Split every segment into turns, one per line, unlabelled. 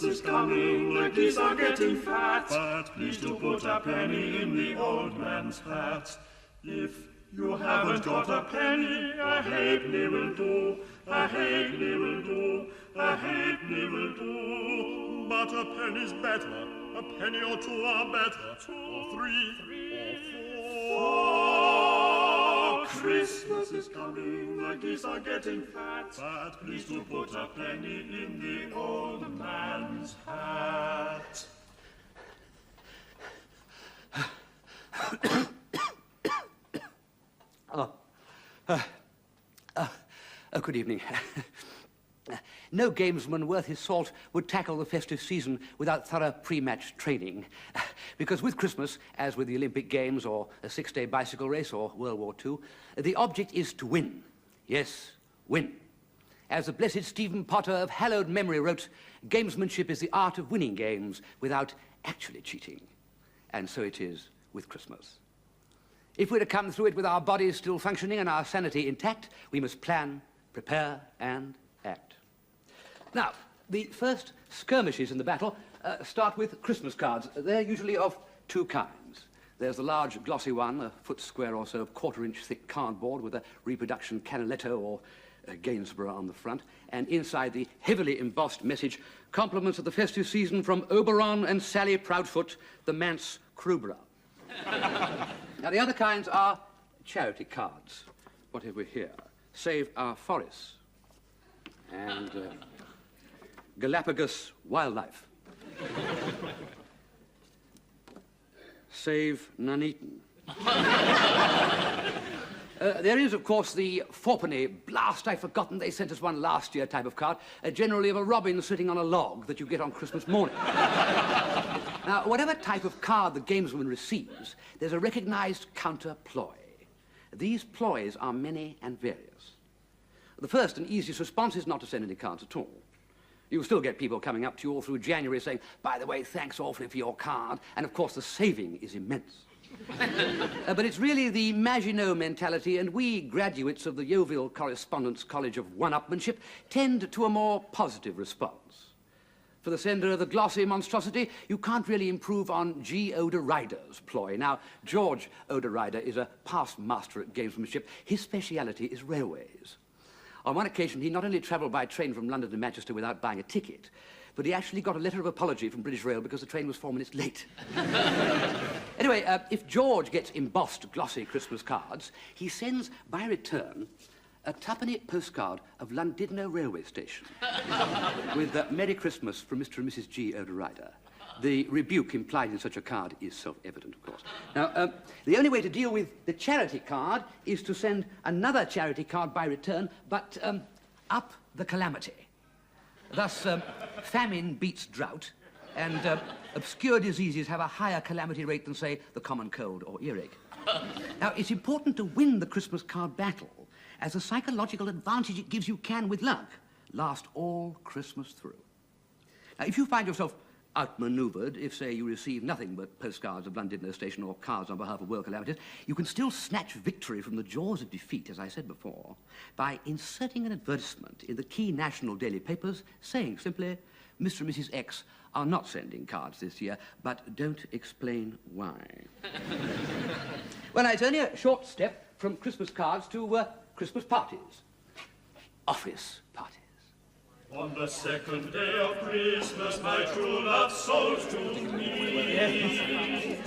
Christmas is coming, the geese are getting fat. But please do put a penny in the old man's hat. If you haven't got a penny, a halfpenny will do, a halfpenny will do, a halfpenny will do. But a penny's better, a penny or two are better, or three, or four. Christmas is coming, the geese are getting fat. But please do put a penny in the old man's hat.
Good evening. No gamesman worth his salt would tackle the festive season without thorough pre-match training. Because with Christmas, as with the Olympic Games or a six-day bicycle race or World War II, the object is to win. Yes, win. As the blessed Stephen Potter of hallowed memory wrote, gamesmanship is the art of winning games without actually cheating. And so it is with Christmas. If we're to come through it with our bodies still functioning and our sanity intact, we must plan, prepare, and act. Now, the first skirmishes in the battle start with Christmas cards. They're usually of two kinds. There's the large glossy one, a foot square or so of quarter-inch thick cardboard with a reproduction Canaletto or Gainsborough on the front, and inside the heavily embossed message, compliments of the festive season from Oberon and Sally Proudfoot, the manse Crewborough. Now, the other kinds are charity cards. What have we here? Save Our Forests and Galapagos Wildlife. Save Nuneaton. There is, of course, the fourpenny blast, I've forgotten they sent us one last year type of card, generally of a robin sitting on a log that you get on Christmas morning. Now, whatever type of card the gamesman receives, there's a recognized counter-ploy. These ploys are many and various. The first and easiest response is not to send any cards at all. You'll still get people coming up to you all through January saying, by the way, thanks awfully for your card, and of course the saving is immense. But it's really the Maginot mentality, and we graduates of the Yeovil Correspondence College of One Upmanship tend to a more positive response. For the sender of the glossy monstrosity, you can't really improve on G. Oda Ryder's ploy. Now, George Oda Ryder is a past master at gamesmanship. His speciality is railways. On one occasion, he not only travelled by train from London to Manchester without buying a ticket, but he actually got a letter of apology from British Rail because the train was 4 minutes late. Anyway, if George gets embossed glossy Christmas cards, he sends by return a twopenny postcard of Llandudno railway station with Merry Christmas from Mr. and Mrs. G. Oda Ryder. The rebuke implied in such a card is self-evident, of course. Now, the only way to deal with the charity card is to send another charity card by return, but up the calamity. Thus, famine beats drought, and obscure diseases have a higher calamity rate than, say, the common cold or earache. Now, it's important to win the Christmas card battle, as the psychological advantage it gives you can, with luck, last all Christmas through. Now, if you find yourself outmaneuvered, if, say, you receive nothing but postcards of Llandudno Station or cards on behalf of world calamities, you can still snatch victory from the jaws of defeat, as I said before, by inserting an advertisement in the key national daily papers saying simply, Mr. and Mrs. X are not sending cards this year, but don't explain why. Well, it's only a short step from Christmas cards to Christmas parties. Office parties.
On the second day of Christmas, my true love sold to me.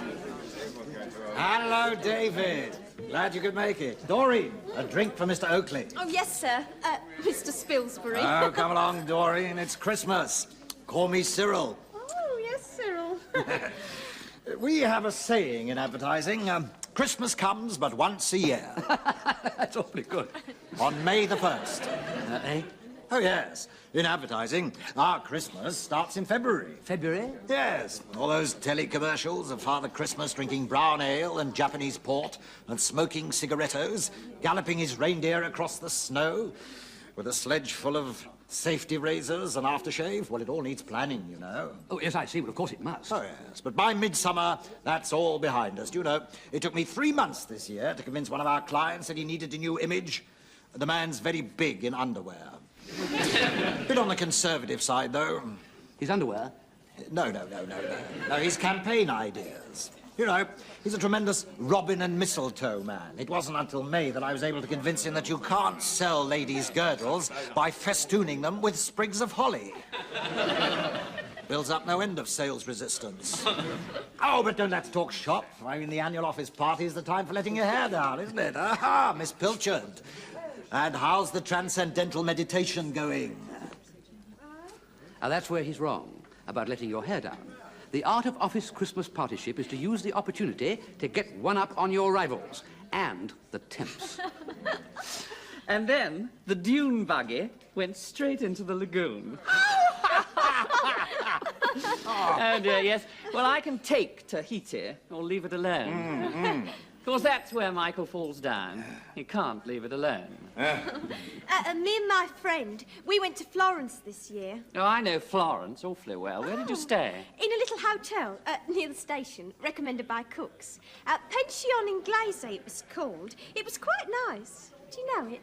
Hello, David. Glad you could make it. Doreen, a drink for Mr. Oakley.
Oh, yes, sir. Mr. Spilsbury.
Oh, come along, Doreen. It's Christmas. Call me Cyril.
Oh, yes, Cyril.
We have a saying in advertising, Christmas comes but once a year.
That's awfully good.
On May the 1st.
Eh?
Oh, yes. In advertising, our Christmas starts in February.
February?
Yes. All those telly-commercials of Father Christmas drinking brown ale and Japanese port and smoking cigarettos, galloping his reindeer across the snow with a sledge full of safety razors and aftershave. Well, it all needs planning, you know.
Oh, yes, I see. Well, of course it must.
Oh, yes. But by midsummer, that's all behind us. Do you know, it took me 3 months this year to convince one of our clients that he needed a new image. The man's very big in underwear. Bit on the conservative side, though.
His underwear?
No, his campaign ideas. You know, he's a tremendous robin and mistletoe man. It wasn't until May that I was able to convince him that you can't sell ladies' girdles by festooning them with sprigs of holly. Builds up no end of sales resistance. Oh, but don't let's talk shop. I mean, the annual office party is the time for letting your hair down, isn't it? Aha, Miss Pilchard. And how's the transcendental meditation going?
Now, that's where he's wrong, about letting your hair down. The art of office Christmas partyship is to use the opportunity to get one up on your rivals and the temps.
And then the dune buggy went straight into the lagoon. Oh, dear, yes. Well, I can take Tahiti or leave it alone. Of course, that's where Michael falls down. He can't leave it alone.
Me and my friend, we went to Florence this year.
Oh, I know Florence awfully well. Where did you stay?
In a little hotel near the station, recommended by cooks. Pension Inglese it was called. It was quite nice. Do you know it?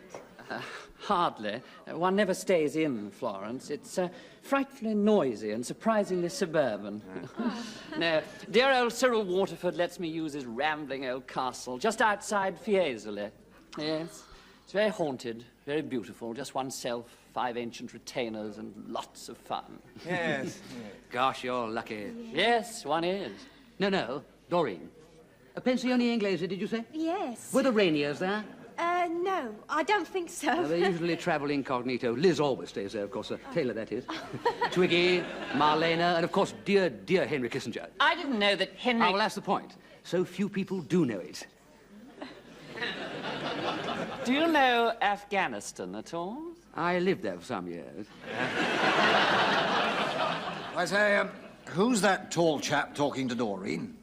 Hardly. One never stays in Florence. It's frightfully noisy and surprisingly suburban. No, dear old Cyril Waterford lets me use his rambling old castle just outside Fiesole. Yes, it's very haunted, very beautiful, just oneself, 5 ancient retainers and lots of fun.
Yes.
Gosh, you're lucky.
Yes, one is.
No, Doreen. Pensione Inglese, did you say?
Yes.
Were the Rainiers there?
No, I don't think so.
They usually travel incognito. Liz always stays there, of course. Taylor, that is. Twiggy, Marlena, and, of course, dear Henry Kissinger.
I didn't know that Henry...
Oh, well, that's the point. So few people do know it.
Do you know Afghanistan at all?
I lived there for some years.
I say, who's that tall chap talking to Doreen?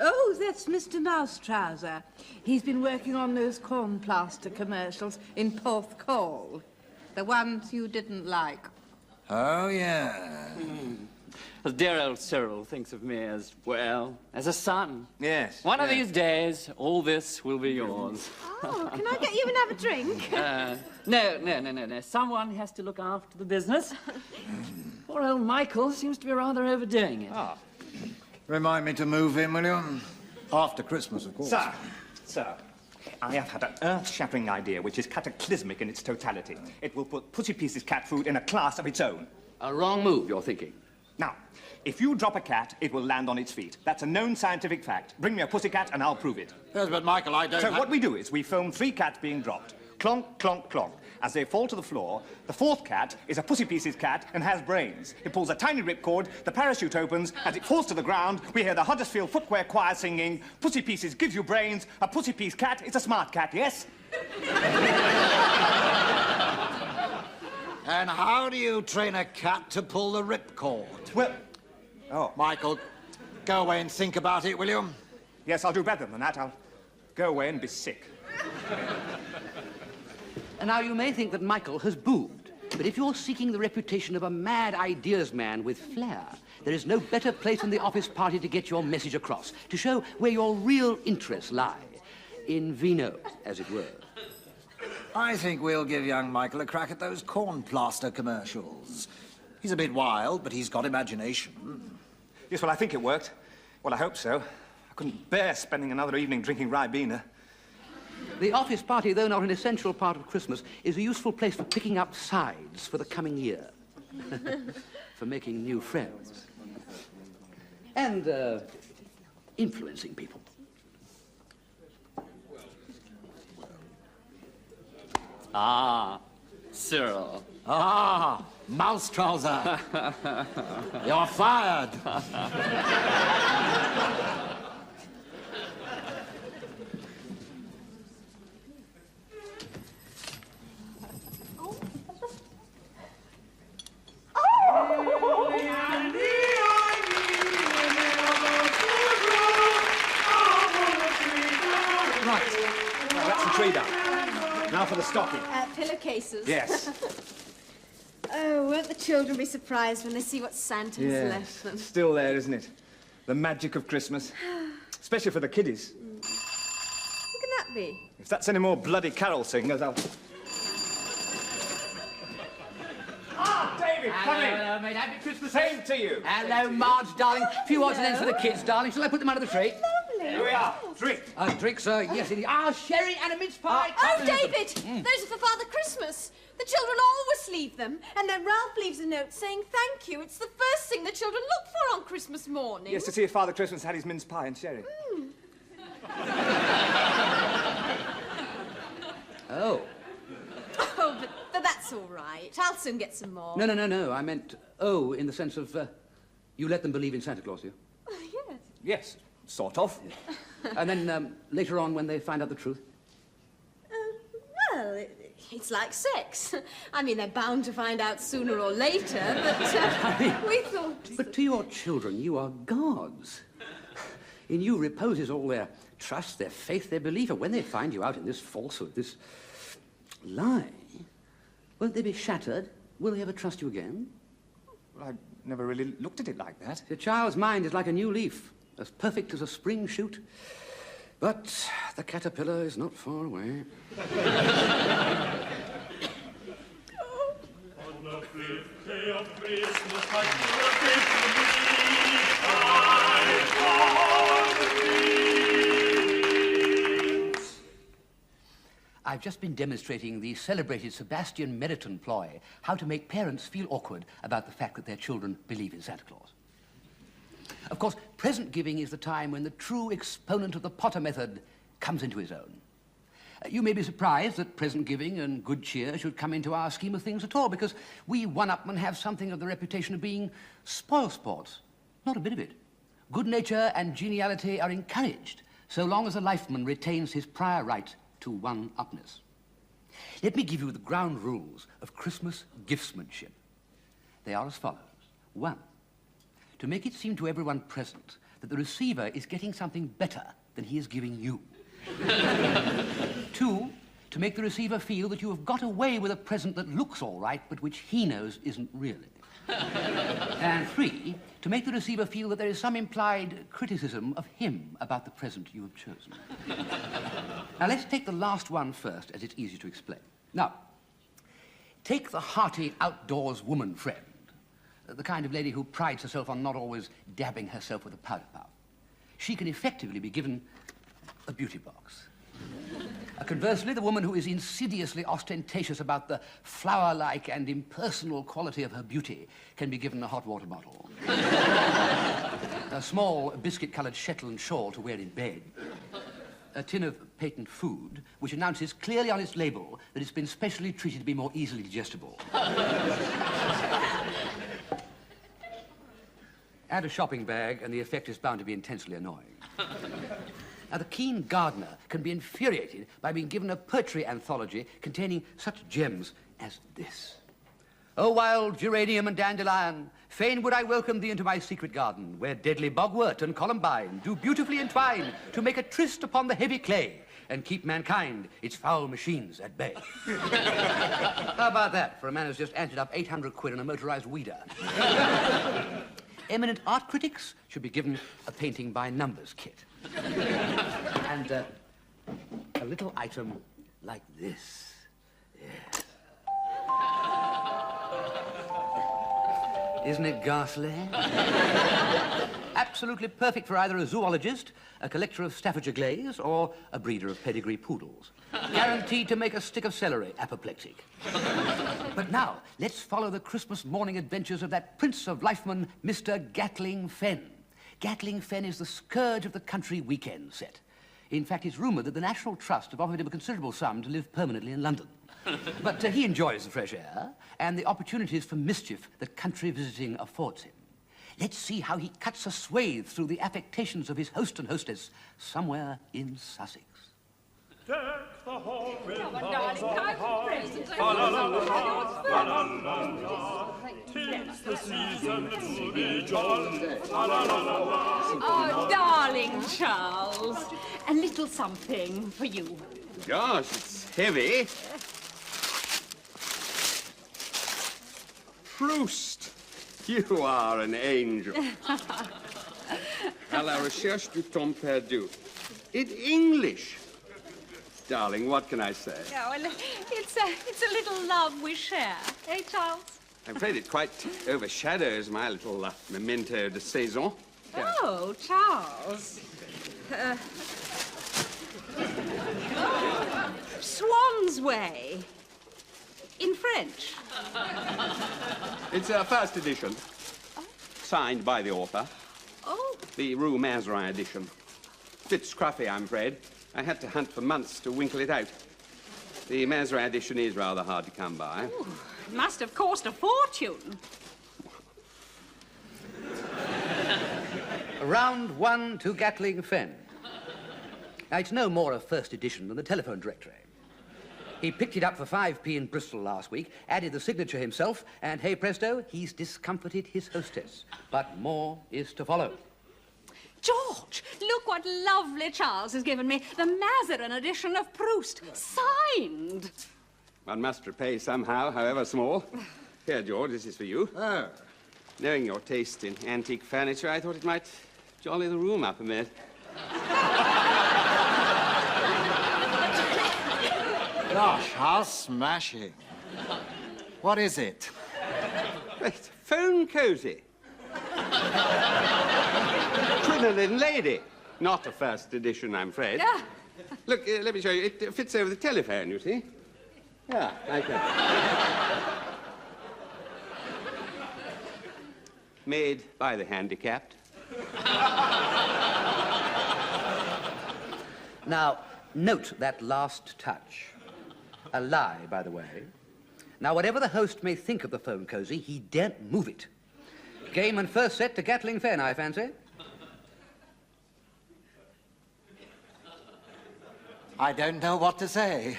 Oh, that's Mr. Mousetrouser. He's been working on those corn plaster commercials in Porthcawl. The ones you didn't like.
Oh, yeah.
As dear old Cyril thinks of me as, well, as a son.
Yes.
One of these days, all this will be yours.
Oh, can I get you another drink?
No. Someone has to look after the business. Poor old Michael seems to be rather overdoing it.
Ah.
Remind me to move in, will you? After Christmas, of course.
Sir, I have had an earth-shattering idea which is cataclysmic in its totality. It will put Pussy Pieces cat food in a class of its own.
A wrong move, you're thinking.
Now, if you drop a cat, it will land on its feet. That's a known scientific fact. Bring me a pussycat and I'll prove it.
Yes, but Michael, I don't...
So what we do is we film 3 cats being dropped. Clonk, clonk, clonk. As they fall to the floor, the 4th cat is a Pussy Pieces cat and has brains. It pulls a tiny ripcord, the parachute opens, as it falls to the ground, we hear the Huddersfield Footwear Choir singing, Pussy Pieces gives you brains, a Pussy Piece cat is a smart cat, yes?
And how do you train a cat to pull the ripcord?
Well... Oh.
Michael, go away and think about it, will you?
Yes, I'll do better than that. I'll go away and be sick.
And now, you may think that Michael has boomed, but if you're seeking the reputation of a mad ideas man with flair, there is no better place than the office party to get your message across, to show where your real interests lie. In vino, as it were.
I think we'll give young Michael a crack at those corn plaster commercials. He's a bit wild, but he's got imagination.
Yes, well, I think it worked. Well, I hope so. I couldn't bear spending another evening drinking Ribena.
The office party, though not an essential part of Christmas, is a useful place for picking up sides for the coming year. For making new friends. And, influencing people.
Ah, Cyril.
Ah, Mousetrouser. You're fired.
Now for the stocking.
Pillowcases.
Yes.
Oh, won't the children be surprised when they see what Santa has left them?
Still there, isn't it? The magic of Christmas. Especially for the kiddies.
Who can that be?
If that's any more bloody carol singers, I'll... Ah, David! come in.
Hello, mate. Happy Christmas.
Same to you.
Hello, Marge, darling. A few odds and ends for the kids, darling. Shall I put them under the tree?
Here we are. Drink.
Drink, sir. Yes, indeed. Sherry and a mince pie.
Oh, David! Those are for Father Christmas. The children always leave them, and then Ralph leaves a note saying thank you. It's the first thing the children look for on Christmas morning.
Yes, to see if Father Christmas had his mince pie and sherry.
Oh.
Oh, but that's all right. I'll soon get some more.
No. I meant in the sense of you let them believe in Santa Claus, you?
Yes.
Yes, sort of.
And then later on when they find out the truth?
Well, it's like sex. I mean, they're bound to find out sooner or later, but we thought...
But to your children, you are gods. In you reposes all their trust, their faith, their belief. And when they find you out in this falsehood, this lie, won't they be shattered? Will they ever trust you again?
Well, I never really looked at it like that.
The child's mind is like a new leaf, as perfect as a spring shoot. But the caterpillar is not far away.
On the fifth day of Christmas, I give a gift to me.
I've just been demonstrating the celebrated Sebastian Meriton ploy, how to make parents feel awkward about the fact that their children believe in Santa Claus. Of course, present giving is the time when the true exponent of the Potter method comes into his own. You may be surprised that present giving and good cheer should come into our scheme of things at all, because we one-upmen have something of the reputation of being spoil-sports. Not a bit of it. Good nature and geniality are encouraged, so long as a lifeman retains his prior right to one-upness. Let me give you the ground rules of Christmas giftsmanship. They are as follows. 1. To make it seem to everyone present that the receiver is getting something better than he is giving you. 2, to make the receiver feel that you have got away with a present that looks all right, but which he knows isn't really. And 3, to make the receiver feel that there is some implied criticism of him about the present you have chosen. Now, let's take the last one first, as it's easy to explain. Now, take the hearty outdoors woman friend, the kind of lady who prides herself on not always dabbing herself with a powder puff. She can effectively be given a beauty box. Conversely, the woman who is insidiously ostentatious about the flower-like and impersonal quality of her beauty can be given a hot water bottle. A small biscuit-coloured Shetland shawl to wear in bed. A tin of patent food, which announces clearly on its label that it's been specially treated to be more easily digestible. Add a shopping bag, and the effect is bound to be intensely annoying. Now, the keen gardener can be infuriated by being given a poetry anthology containing such gems as this. O wild geranium and dandelion, fain would I welcome thee into my secret garden, where deadly bogwort and columbine do beautifully entwine to make a tryst upon the heavy clay and keep mankind, its foul machines, at bay. How about that for a man who's just anted up 800 quid on a motorized weeder? Eminent art critics should be given a painting by numbers kit. And a little item like this. Yes. Isn't it ghastly? Absolutely perfect for either a zoologist, a collector of Staffordshire glaze, or a breeder of pedigree poodles. Guaranteed to make a stick of celery apoplectic. But now, let's follow the Christmas morning adventures of that prince of lifemen, Mr. Gatling Fenn. Gatling Fenn is the scourge of the country weekend set. In fact, it's rumoured that the National Trust have offered him a considerable sum to live permanently in London. But he enjoys the fresh air and the opportunities for mischief that country visiting affords him. Let's see how he cuts a swathe through the affectations of his host and hostess somewhere in Sussex.
Deck the hall with
darling,
boughs of
time for
hearts.
presents.
La la la la. 'Tis the season to be jolly. La la la la la.
Oh, darling Charles, a little something for you.
Gosh, it's heavy. Proust, you are an angel. À la recherche du temps perdu. In English. Darling, what can I say?
Oh, well, it's a little love we share, eh, Charles?
I'm afraid it quite overshadows my little memento de saison.
Oh, Charles. Swan's Way. In French.
It's a first edition. Signed by the author.
Oh.
The Rue Mazarin edition. Bit scruffy, I'm afraid. I had to hunt for months to winkle it out. The Mazarin edition is rather hard to come by.
Ooh, it must have cost a fortune.
Round 1 to Gatling Fen. Now, it's no more a first edition than the telephone directory. He picked it up for 5p in Bristol last week, added the signature himself, and hey presto, he's discomfited his hostess. But more is to follow.
George, look what lovely Charles has given me. The Mazarin edition of Proust, signed.
One must repay somehow, however small. Here, George, this is for you.
Oh.
Knowing your taste in antique furniture, I thought it might jolly the room up a bit.
Gosh, how smashing. What is it?
It's a phone cozy. Crinoline lady. Not a first edition, I'm afraid.
Yeah.
Look, let me show you. It fits over the telephone, you see. Yeah, like that. Made by the handicapped.
Now, note that last touch. A lie, by the way. Now, whatever the host may think of the phone cozy, he daren't move it. Game and first set to Gatling Fen, I fancy.
I don't know what to say.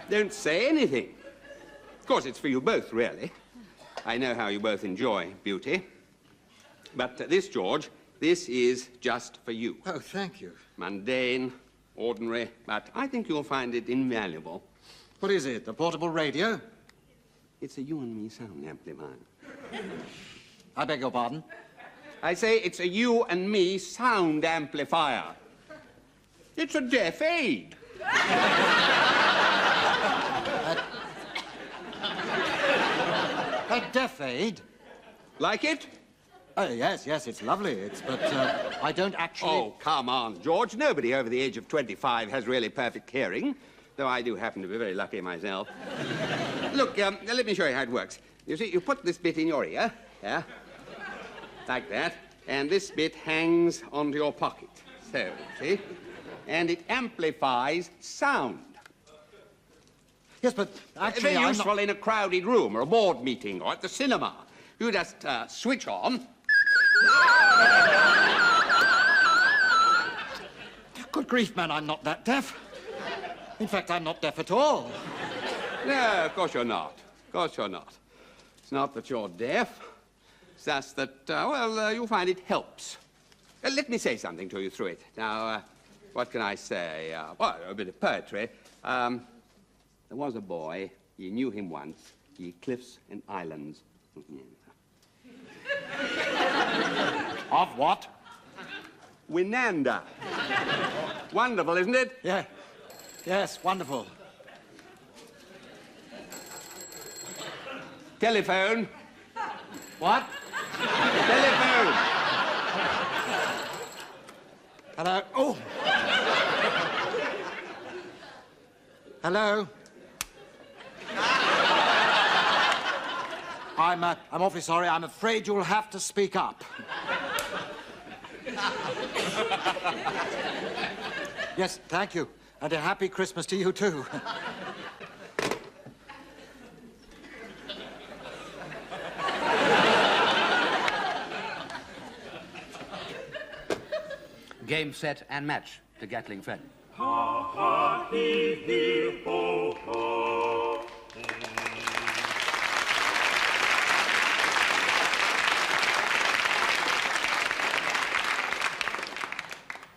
Don't say anything. Of course, it's for you both, really. I know how you both enjoy beauty. But this, George, this is just for you.
Oh, thank you.
Mundane, ordinary, but I think you'll find it invaluable.
What is it, a portable radio?
It's a you and me sound amplifier.
I beg your pardon?
I say it's a you and me sound amplifier. It's a deaf aid.
A deaf aid?
Like it?
Oh, yes, it's lovely. But I don't actually...
Oh, come on, George. Nobody over the age of 25 has really perfect hearing, though I do happen to be very lucky myself. Look, let me show you how it works. You see, you put this bit in your ear, yeah, like that, and this bit hangs onto your pocket. So, see? And it amplifies sound.
Yes, but actually
Very
I'm
useful in a crowded room or a board meeting or at the cinema. You just switch on.
Good grief, man, I'm not that deaf. In fact, I'm not deaf at all.
No, of course you're not. Of course you're not. It's not that you're deaf. It's just that, you'll find it helps. Let me say something to you through it. Now, what can I say? Well, a bit of poetry. There was a boy, he knew him once, ye cliffs and islands of Nanda.
Of what?
Winanda. Wonderful, isn't it?
Yeah. Yes, wonderful.
Telephone.
What?
Telephone.
Hello? Oh! Hello? I'm awfully sorry. I'm afraid you'll have to speak up. Yes, thank you. And a happy Christmas to you, too.
Game, set, and match to Gatling Fen.
Ha, ha, he, he, ho, ho.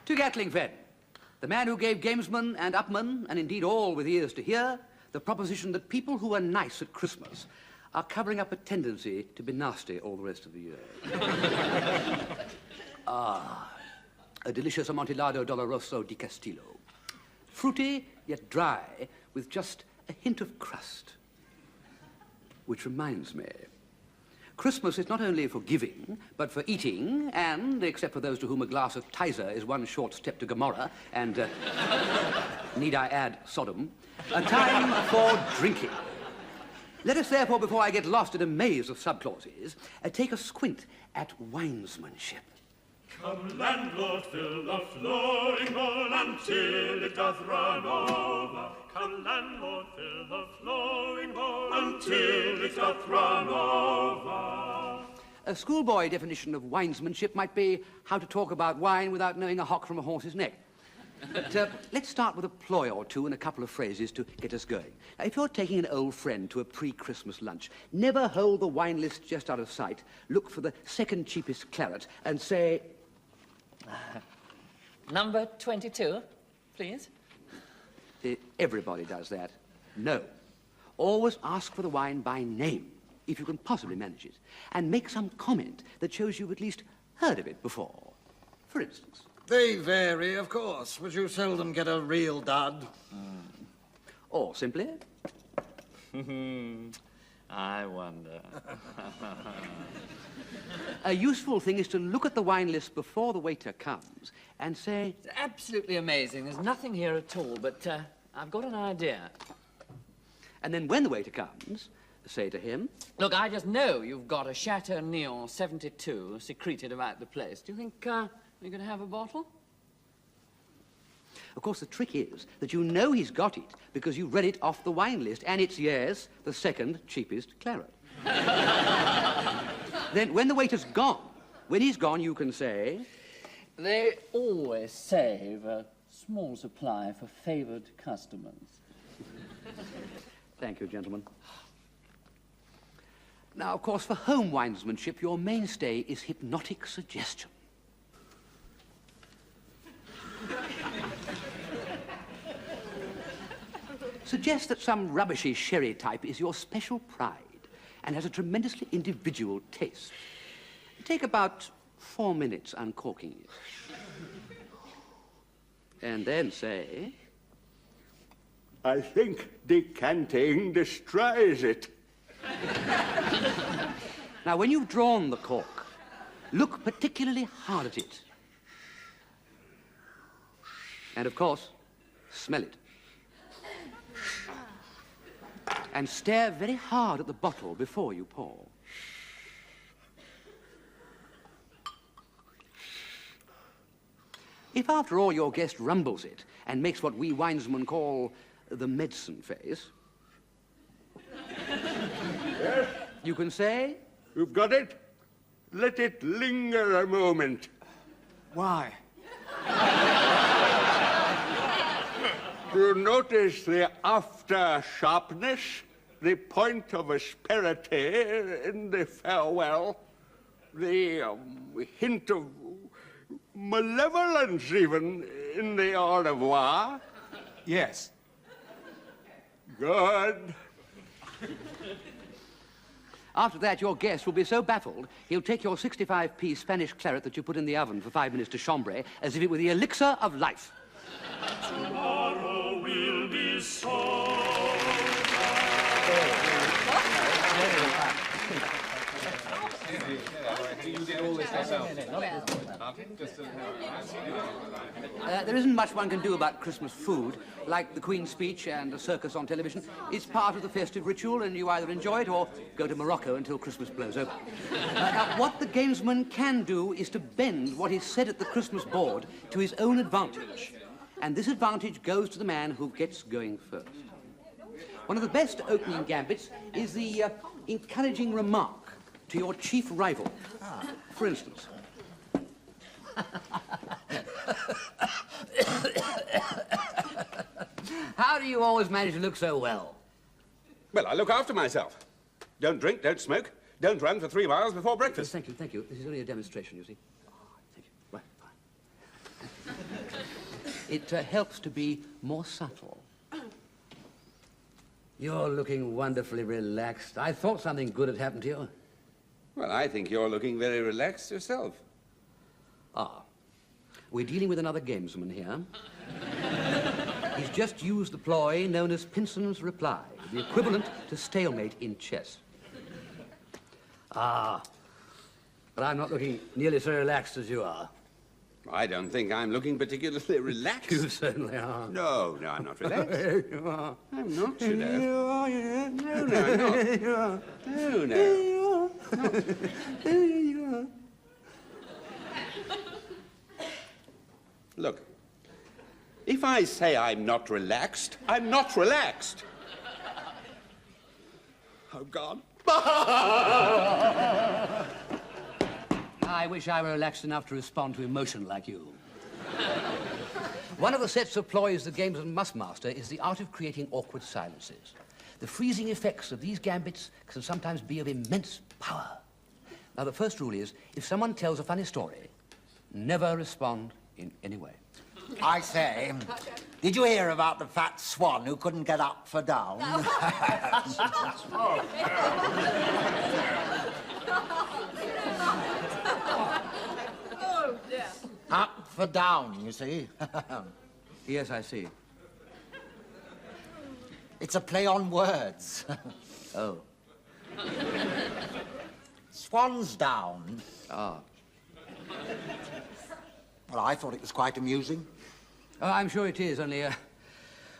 To Gatling Fen, the man who gave gamesmen and upmen, and indeed all with ears to hear, the proposition that people who are nice at Christmas are covering up a tendency to be nasty all the rest of the year. A delicious Amontillado Doloroso di Castillo. Fruity, yet dry, with just a hint of crust. Which reminds me, Christmas is not only for giving, but for eating, and, except for those to whom a glass of Tizer is one short step to Gomorrah, and, need I add, Sodom, a time for drinking. Let us, therefore, before I get lost in a maze of subclauses, take a squint at winesmanship.
Come, landlord, fill the flowing bowl until it doth run over. Come, landlord, fill the flowing bowl until it doth run over.
A schoolboy definition of winesmanship might be how to talk about wine without knowing a hock from a horse's neck. But let's start with a ploy or two and a couple of phrases to get us going. If you're taking an old friend to a pre-Christmas lunch, never hold the wine list just out of sight. Look for the second cheapest claret and say...
Number 22, please.
Everybody does that. No. Always ask for the wine by name, if you can possibly manage it, and make some comment that shows you've at least heard of it before. For instance...
They vary, of course, but you seldom get a real dud.
Or simply...
I wonder.
A useful thing is to look at the wine list before the waiter comes and say...
It's absolutely amazing. There's nothing here at all, but I've got an idea.
And then when the waiter comes, say to him...
Look, I just know you've got a Chateau Neon 72 secreted about the place. Do you think you're going to have a bottle?
Of course, the trick is that you know he's got it because you read it off the wine list, and it's, yes, the second cheapest claret. Then, when the waiter's gone, when he's gone, you can say...
They always save a small supply for favoured customers.
Thank you, gentlemen. Now, of course, for home winesmanship, your mainstay is hypnotic suggestion. Suggest that some rubbishy sherry type is your special pride and has a tremendously individual taste. Take about 4 minutes uncorking it. And then say...
I think decanting destroys it.
Now, when you've drawn the cork, look particularly hard at it. And, of course, smell it. And stare very hard at the bottle before you pour. If, after all, your guest rumbles it and makes what we winesmen call the medicine face,
Yes?
you can say...
You've got it? Let it linger a moment.
Why?
Do you notice the after sharpness? The point of asperity in the farewell? The hint of malevolence, even, in the au revoir?
Yes.
Good.
After that, your guest will be so baffled, he'll take your 65p Spanish claret that you put in the oven for 5 minutes to chambray as if it were the elixir of life.
Tomorrow will be so.
There isn't much one can do about Christmas food, like the Queen's speech and a circus on television. It's part of the festive ritual, and you either enjoy it or go to Morocco until Christmas blows over. Now, what the gamesman can do is to bend what is said at the Christmas board to his own advantage. And this advantage goes to the man who gets going first. One of the best opening gambits is the encouraging remark to your chief rival. For instance... How do you always manage to look so well?
Well, I look after myself. Don't drink, don't smoke, don't run for 3 miles before breakfast.
Thank you, thank you. This is only a demonstration, you see. Thank you. Right, fine. It helps to be more subtle. You're looking wonderfully relaxed. I thought something good had happened to you.
Well, I think you're looking very relaxed yourself.
Ah. We're dealing with another gamesman here. He's just used the ploy known as Pinson's reply, the equivalent to stalemate in chess. Ah, but I'm not looking nearly so relaxed as you are.
I don't think I'm looking particularly relaxed.
You certainly are.
No, I'm not relaxed.
You are.
I'm not, you know.
You are, yeah.
No, I'm not.
You are.
No.
You are. You are.
Look, if I say I'm not relaxed, I'm not relaxed. Oh, God.
I wish I were relaxed enough to respond to emotion like you. One of the sets of ploys the gamesman must master is the art of creating awkward silences. The freezing effects of these gambits can sometimes be of immense power. Now, the first rule is, if someone tells a funny story, never respond in any way.
I say, did you hear about the fat swan who couldn't get up for down?
Oh, dear.
Up for down, you see.
Yes, I see.
It's a play on words.
Oh.
Swan's down.
Ah.
Well, I thought it was quite amusing.
Oh, I'm sure it is, only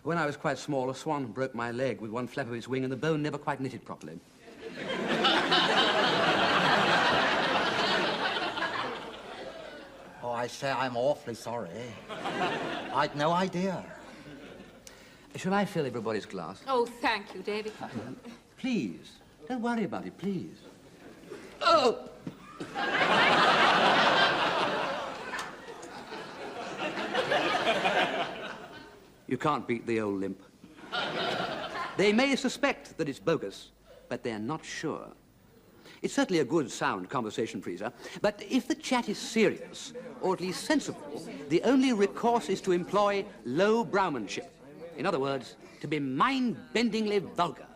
when I was quite small, a swan broke my leg with one flap of its wing and the bone never quite knitted properly.
Oh, I say, I'm awfully sorry. I'd no idea.
Shall I fill everybody's glass?
Oh, thank you, David.
Please. Don't worry about it, please. Oh! You can't beat the old limp. They may suspect that it's bogus, but they're not sure. It's certainly a good, sound conversation, freezer, but if the chat is serious, or at least sensible, the only recourse is to employ low browmanship. In other words, to be mind-bendingly vulgar.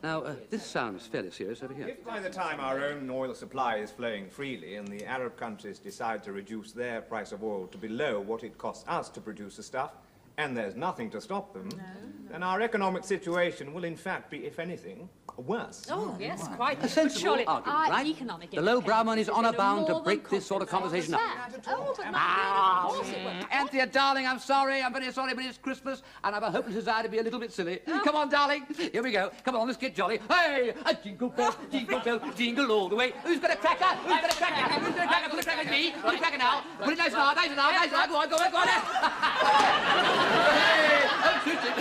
Now, this sounds fairly serious over here.
If by the time our own oil supply is flowing freely and the Arab countries decide to reduce their price of oil to below what it costs us to produce the stuff, and there's nothing to stop them, then our economic situation will in fact be, if anything, worse.
Oh, yes, quite.
A sensible
Surely
argument,
our
right?
economic
The low
independence
browman is honour bound to
more
break
than
this sort of conversation up.
Oh, but my dear, of course it will.
Anthea, darling, I'm sorry. I'm very sorry, but it's Christmas, and I've a hopeless desire to be a little bit silly. Come on, darling. Here we go. Come on, let's get jolly. Hey! A jingle bell, jingle all the way. Who's got a cracker? Who's got a cracker? Who's got a cracker? Put a cracker in me. Put a cracker now. Put it nice and hard, nice and hard, nice and hard. Go on, go on, go on. Hey! Don't shoot it.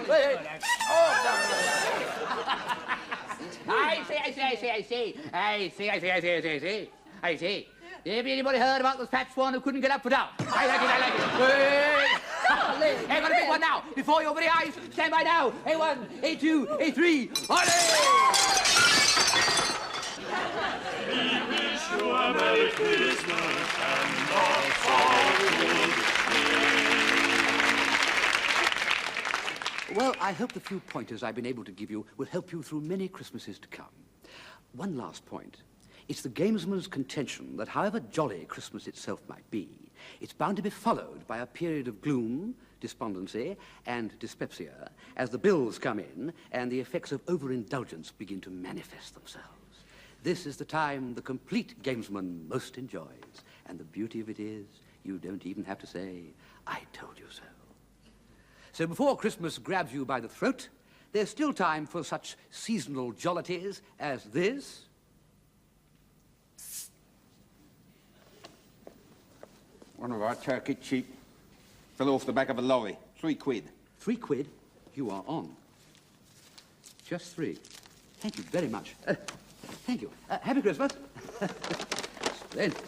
Hey! Oh, no. I see. Anybody heard about the fat swan who couldn't get up for down? I like it. Hey, got a big one now. Before your very eyes. Stand by now. A1, A2, A3.
We wish you a Merry Christmas and lots of good.
Well, I hope the few pointers I've been able to give you will help you through many Christmases to come. One last point. It's the gamesman's contention that however jolly Christmas itself might be, it's bound to be followed by a period of gloom, despondency, and dyspepsia as the bills come in and the effects of overindulgence begin to manifest themselves. This is the time the complete gamesman most enjoys, and the beauty of it is you don't even have to say, I told you so. So before Christmas grabs you by the throat, there's still time for such seasonal jollities as this.
One of our turkey cheap fell off the back of a lorry. 3 quid.
3 quid? You are on. Just 3. Thank you very much. Thank you. Happy Christmas. Splendid.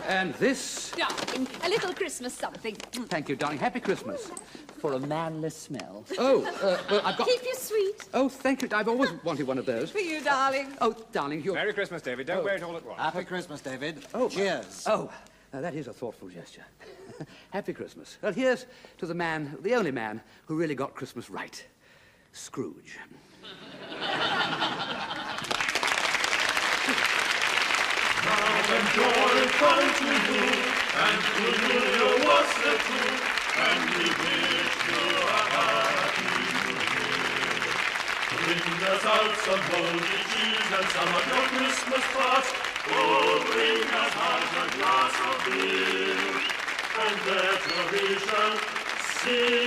And this...
Darling, a little Christmas something.
Thank you, darling. Happy Christmas.
For a manless smell.
Oh, well, I've got...
Keep you sweet.
Oh, thank you. I've always wanted one of those.
For you, darling.
Oh, darling, you're...
Merry Christmas, David. Don't wear it all at once.
Happy Christmas, David.
Oh.
Cheers.
Oh, that is a thoughtful gesture. Happy Christmas. Well, here's to the man, the only man, who really got Christmas right. Scrooge.
Now and joy come to you, and to you was the truth. and we wish you a happy New Year. Bring us out some moldy cheese and some of your Christmas tarts. Oh, bring us out a glass of beer, and better we shall see